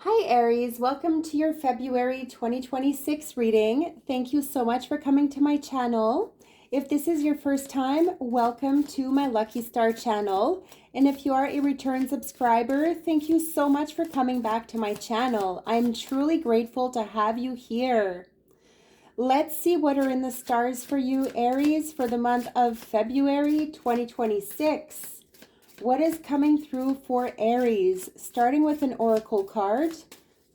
Hi Aries, welcome to your February 2026 reading. Thank you so much for coming to my channel. If this is your first time, welcome to my Lucky Star channel. And if you are a return subscriber, thank you so much for coming back to my channel. I'm truly grateful to have you here. Let's see what are in the stars for you, Aries, for the month of February 2026. What is coming through for Aries? Starting with an oracle card.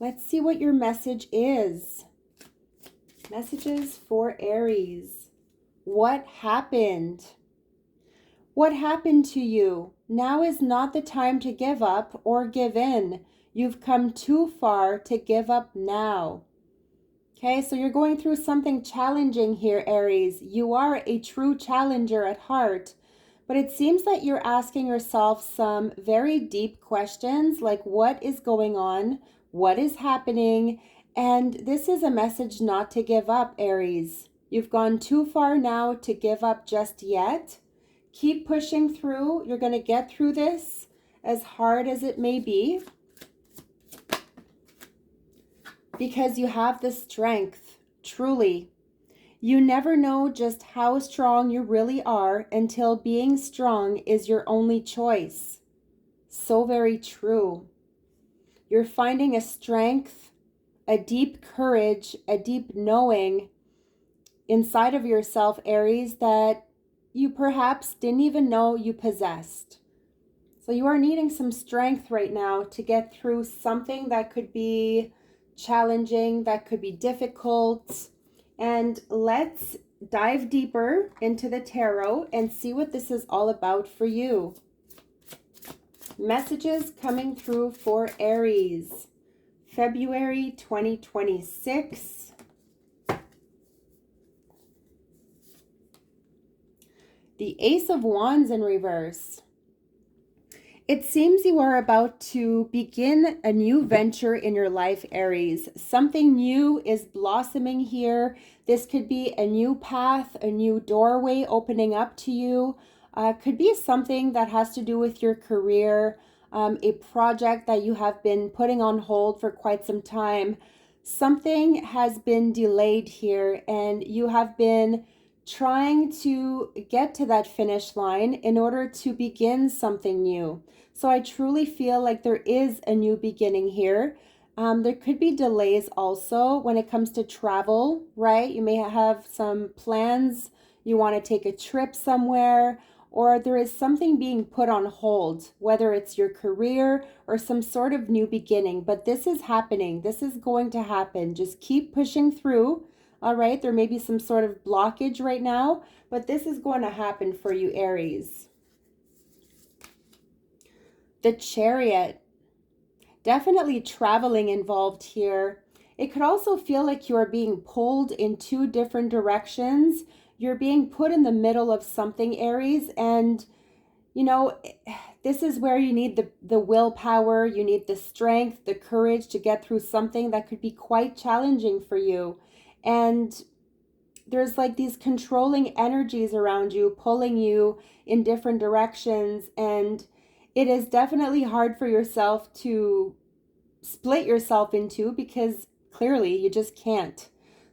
Let's see what your message is. Messages for Aries. What happened? What happened to you? Now is not the time to give up or give in. You've come too far to give up now. Okay, so you're going through something challenging here, Aries. You are a true challenger at heart. But it seems that you're asking yourself some very deep questions like what is going on? What is happening? And this is a message not to give up, Aries. You've gone too far now to give up just yet. Keep pushing through. You're going to get through this as hard as it may be because you have the strength, truly. You never know just how strong you really are until being strong is your only choice. So very true. You're finding a strength, a deep courage, a deep knowing inside of yourself, Aries, that you perhaps didn't even know you possessed. So you are needing some strength right now to get through something that could be challenging, that could be difficult. And let's dive deeper into the tarot and see what this is all about for you. Messages coming through for Aries, February 2026. The Ace of Wands in reverse. It seems you are about to begin a new venture in your life, Aries. Something new is blossoming here. This could be a new path, a new doorway opening up to you. Could be something that has to do with your career, a project that you have been putting on hold for quite some time. Something has been delayed here and you have been trying to get to that finish line in order to begin something new. So I truly feel like there is a new beginning here. There could be delays also when it comes to travel, right? You may have some plans. You want to take a trip somewhere, or there is something being put on hold, whether it's your career or some sort of new beginning. But this is happening. This is going to happen. Just keep pushing through. All right, there may be some sort of blockage right now, but this is going to happen for you, Aries. The Chariot. Definitely traveling involved here. It could also feel like you're being pulled in two different directions. You're being put in the middle of something, Aries, and you know, this is where you need the willpower, you need the strength, the courage to get through something that could be quite challenging for you. And there's like these controlling energies around you, pulling you in different directions. And it is definitely hard for yourself to split yourself into because clearly you just can't.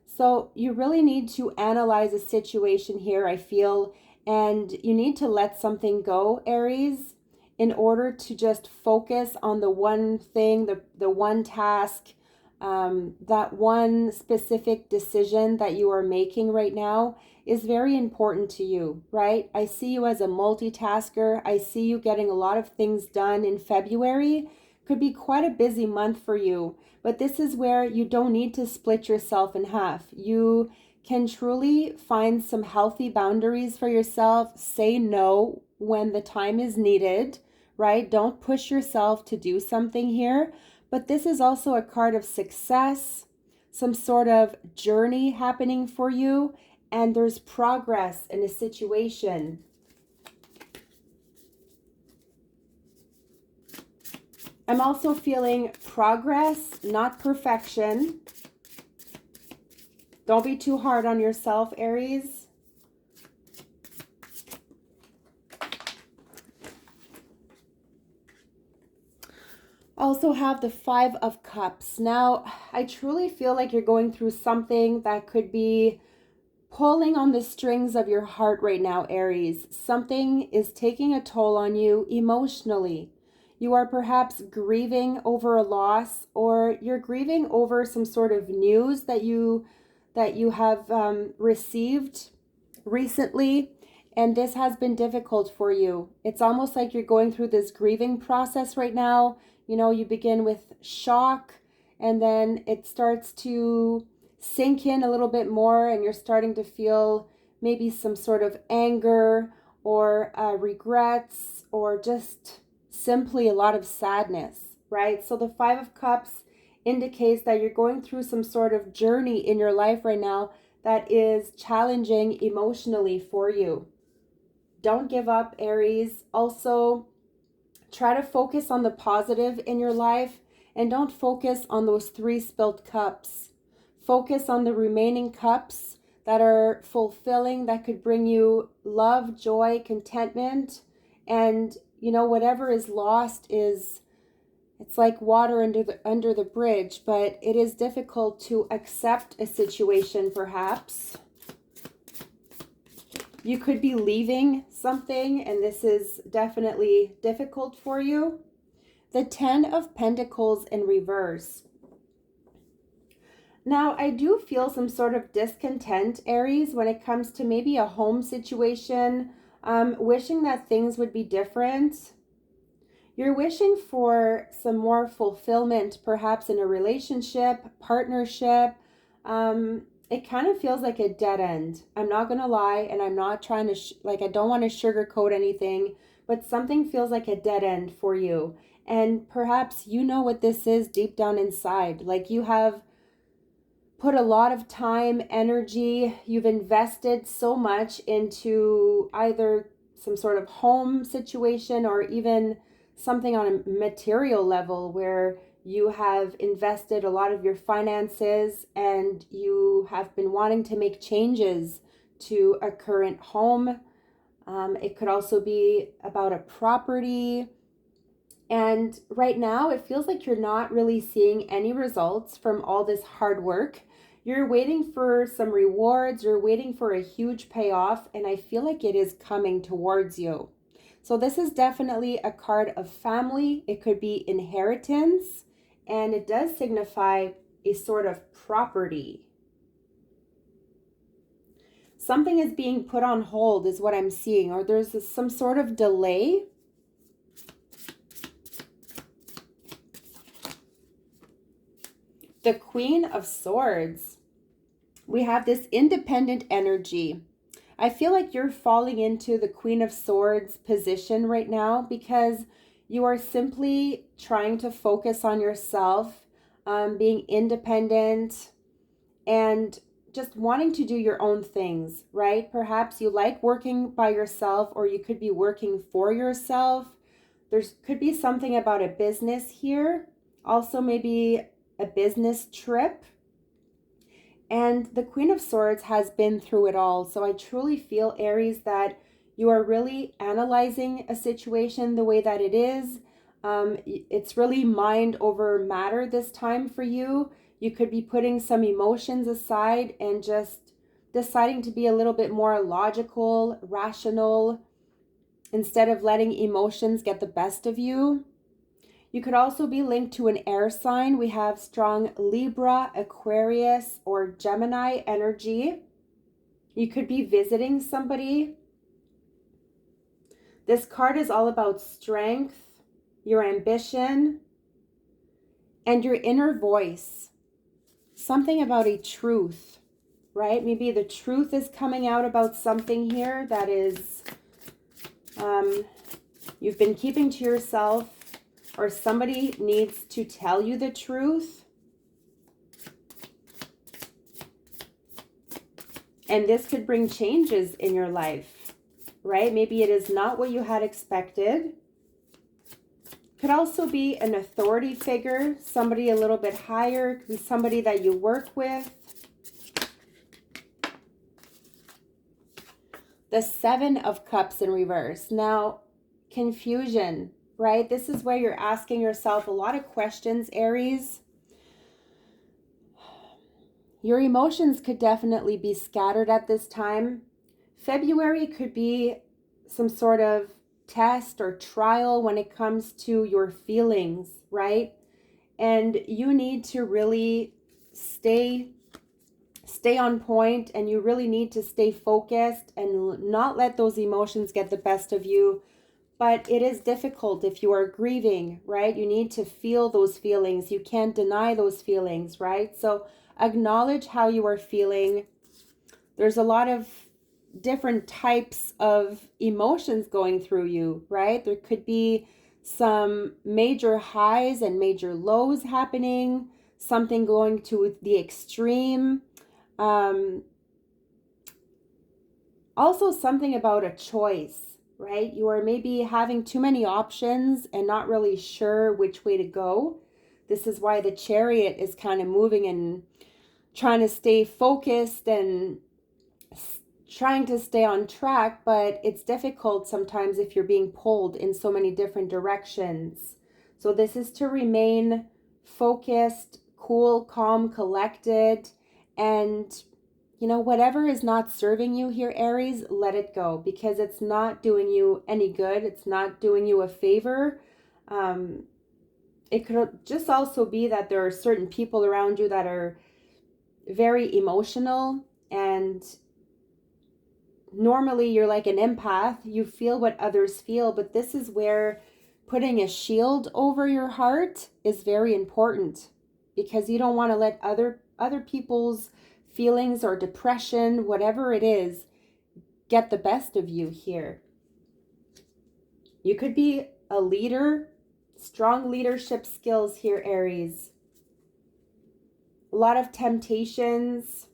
So you really need to analyze a situation here, I feel, and you need to let something go, Aries, in order to just focus on the one thing, the one task, that one specific decision that you are making right now is very important to you, right? I see you as a multitasker. I see you getting a lot of things done in February. Could be quite a busy month for you, but this is where you don't need to split yourself in half. You can truly find some healthy boundaries for yourself. Say no when the time is needed, right? Don't push yourself to do something here. But this is also a card of success, some sort of journey happening for you, and there's progress in a situation. I'm also feeling progress, not perfection. Don't be too hard on yourself, Aries. Also have the Five of Cups. Now, I truly feel like you're going through something that could be pulling on the strings of your heart right now, Aries. Something is taking a toll on you emotionally. You are perhaps grieving over a loss, or you're grieving over some sort of news that you have received recently, and this has been difficult for you. It's almost like you're going through this grieving process right now. You know, you begin with shock, and then it starts to sink in a little bit more, and you're starting to feel maybe some sort of anger or regrets, or just simply a lot of sadness, right? So the Five of Cups indicates that you're going through some sort of journey in your life right now that is challenging emotionally for you. Don't give up, Aries. Also, try to focus on the positive in your life, and don't focus on those three spilled cups. Focus on the remaining cups that are fulfilling, that could bring you love, joy, contentment. And you know, whatever is lost is, it's like water under the bridge, but it is difficult to accept a situation perhaps. You could be leaving something, and this is definitely difficult for you. The Ten of Pentacles in reverse. Now, I do feel some sort of discontent, Aries, when it comes to maybe a home situation, wishing that things would be different. You're wishing for some more fulfillment, perhaps in a relationship, partnership. It kind of feels like a dead end. I'm not going to lie, and I'm not trying to, I don't want to sugarcoat anything, but something feels like a dead end for you. And perhaps you know what this is deep down inside. Like, you have put a lot of time, energy, you've invested so much into either some sort of home situation, or even something on a material level where you have invested a lot of your finances, and you have been wanting to make changes to a current home. It could also be about a property. And right now, it feels like you're not really seeing any results from all this hard work. You're waiting for some rewards, you're waiting for a huge payoff, and I feel like it is coming towards you. So this is definitely a card of family. It could be inheritance, and it does signify a sort of property. Something is being put on hold is what I'm seeing, or there's some sort of delay. The Queen of Swords. We have this independent energy. I feel like you're falling into the Queen of Swords position right now, because you are simply trying to focus on yourself, being independent, and just wanting to do your own things, right? Perhaps you like working by yourself, or you could be working for yourself. There could be something about a business here. Also, maybe a business trip. And the Queen of Swords has been through it all. So I truly feel, Aries, that you are really analyzing a situation the way that it is. It's really mind over matter this time for you. You could be putting some emotions aside and just deciding to be a little bit more logical, rational, instead of letting emotions get the best of you. You could also be linked to an air sign. We have strong Libra, Aquarius, or Gemini energy. You could be visiting somebody. This card is all about strength, your ambition, and your inner voice. Something about a truth, right? Maybe the truth is coming out about something here that is, you've been keeping to yourself, or somebody needs to tell you the truth. And this could bring changes in your life, right? Maybe it is not what you had expected. Could also be an authority figure, somebody a little bit higher, could be somebody that you work with. The Seven of Cups in reverse. Now, confusion. right? This is where you're asking yourself a lot of questions, Aries. Your emotions could definitely be scattered at this time. February could be some sort of test or trial when it comes to your feelings, right? And you need to really stay on point, and you really need to stay focused and not let those emotions get the best of you. But it is difficult if you are grieving, right? You need to feel those feelings. You can't deny those feelings, right? So acknowledge how you are feeling. There's a lot of different types of emotions going through you, right? There could be some major highs and major lows happening, something going to the extreme. Um, Also, something about a choice, right? You are maybe having too many options and not really sure which way to go. This is why the Chariot is kind of moving and trying to stay focused and trying to stay on track, but it's difficult sometimes if you're being pulled in so many different directions. So this is to remain focused, cool, calm, collected, and whatever is not serving you here, Aries, let it go, because it's not doing you any good. It's not doing you a favor. Um, it could just also be that there are certain people around you that are very emotional, and normally you're like an empath. You feel what others feel, but this is where putting a shield over your heart is very important, because you don't want to let other people's feelings or depression, whatever it is, get the best of you here. You could be a leader, strong leadership skills here, Aries. A lot of temptations,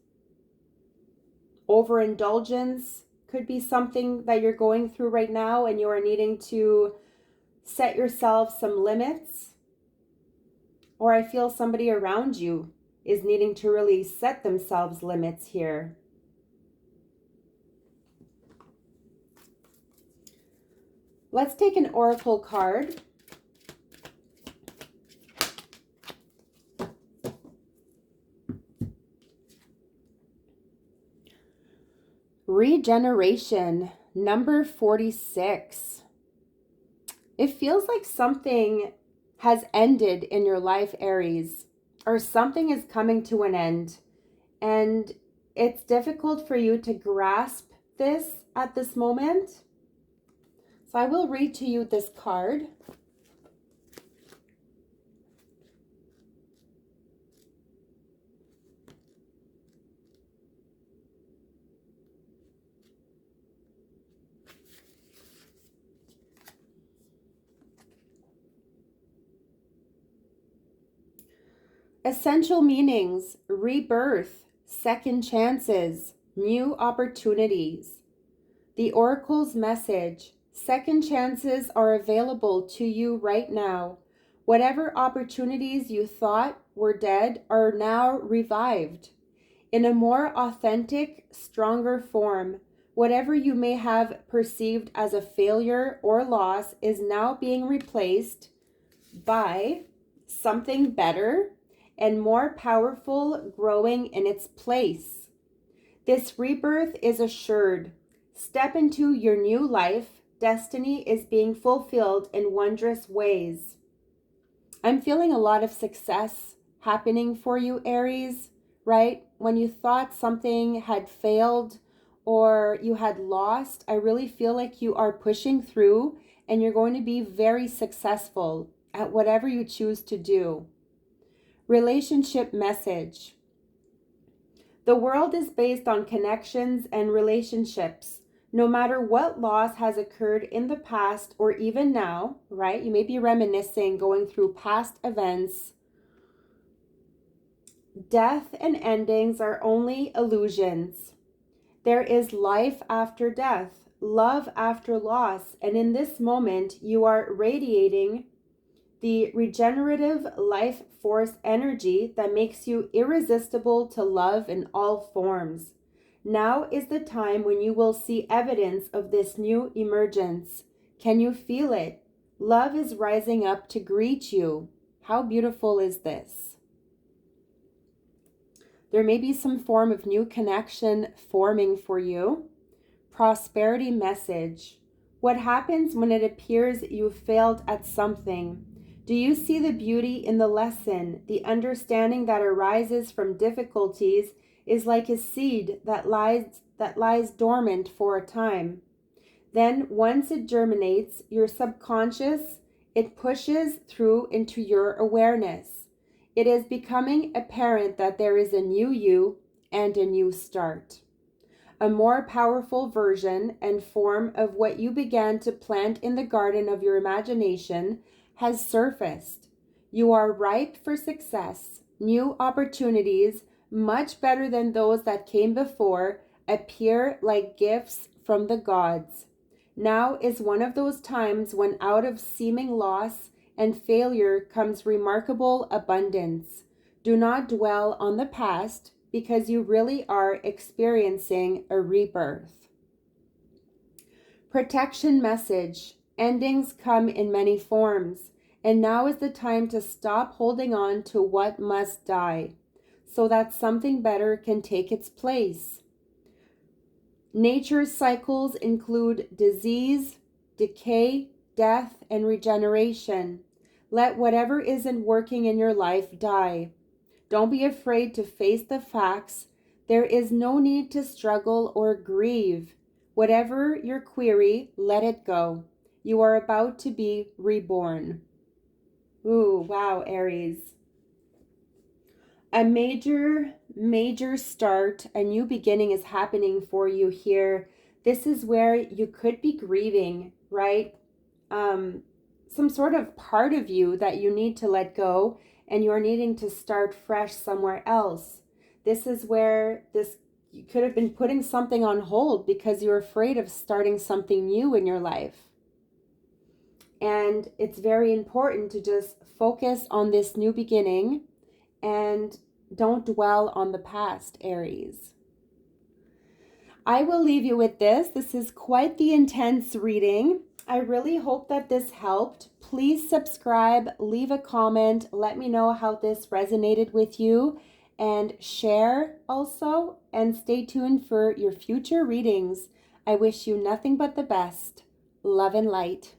overindulgence could be something that you're going through right now, and you are needing to set yourself some limits. Or I feel somebody around you is needing to really set themselves limits here. Let's take an oracle card. Regeneration, number 46. It feels like something has ended in your life, Aries, or something is coming to an end. And it's difficult for you to grasp this at this moment. So I will read to you this card. Essential meanings: rebirth, second chances, new opportunities. The Oracle's message: second chances are available to you right now. Whatever opportunities you thought were dead are now revived in a more authentic, stronger form. Whatever you may have perceived as a failure or loss is now being replaced by something better and more powerful growing in its place. This rebirth is assured. Step into your new life. Destiny is being fulfilled in wondrous ways. I'm feeling a lot of success happening for you, Aries, right? When you thought something had failed or you had lost, I really feel like you are pushing through and you're going to be very successful at whatever you choose to do. Relationship message. The world is based on connections and relationships. No matter what loss has occurred in the past or even now, right? You may be reminiscing, going through past events. Death and endings are only illusions. There is life after death, love after loss, and in this moment, you are radiating the regenerative life force energy that makes you irresistible to love in all forms. Now is the time when you will see evidence of this new emergence. Can you feel it? Love is rising up to greet you. How beautiful is this? There may be some form of new connection forming for you. Prosperity message. What happens when it appears you failed at something? Do you see the beauty in the lesson? The understanding that arises from difficulties is like a seed that lies dormant for a time. Then once it germinates, your subconscious, it pushes through into your awareness. It is becoming apparent that there is a new you and a new start. A more powerful version and form of what you began to plant in the garden of your imagination has surfaced. You are ripe for success. New opportunities, much better than those that came before, appear like gifts from the gods. Now is one of those times when out of seeming loss and failure comes remarkable abundance. Do not dwell on the past, because you really are experiencing a rebirth. Protection message. Endings come in many forms, and now is the time to stop holding on to what must die, so that something better can take its place. Nature's cycles include disease, decay, death, and regeneration. Let whatever isn't working in your life die. Don't be afraid to face the facts. There is no need to struggle or grieve. Whatever your query, let it go. You are about to be reborn. Ooh, wow, Aries. A major start, a new beginning is happening for you here. This is where you could be grieving, right? Some sort of part of you that you need to let go, and you're needing to start fresh somewhere else. This is where you could have been putting something on hold because you're afraid of starting something new in your life. And it's very important to just focus on this new beginning and don't dwell on the past, Aries. I will leave you with this. This is quite the intense reading. I really hope that this helped. Please subscribe, leave a comment, let me know how this resonated with you, and share also, and stay tuned for your future readings. I wish you nothing but the best. Love and light.